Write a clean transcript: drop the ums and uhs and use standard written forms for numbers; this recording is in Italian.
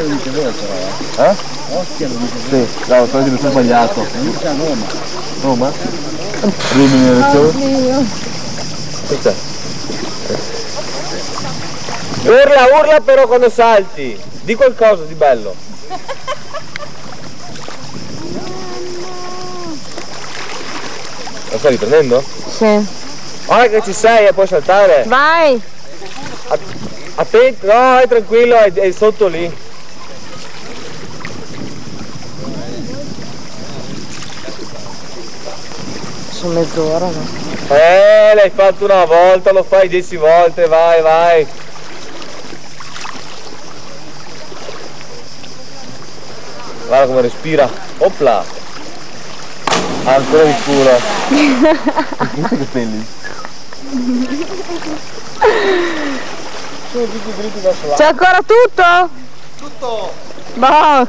lo dice vero però, Eh? Ostia lo dice Sì, no, però mi sono sbagliato. Inizia a Roma. Roma? Rimini elezione? Che c'è? Urla, urla però quando salti! Di qualcosa di bello! Lo stai riprendendo? Sì. Ora che ci sei e puoi saltare! Vai! Attento, no, è tranquillo, è sotto lì. Sono mezz'ora, no? L'hai fatto una volta, lo fai 10 volte, vai, vai. Guarda come respira. Opla. Ancora di culo. Che capelli. C'è ancora tutto? Tutto! Boh!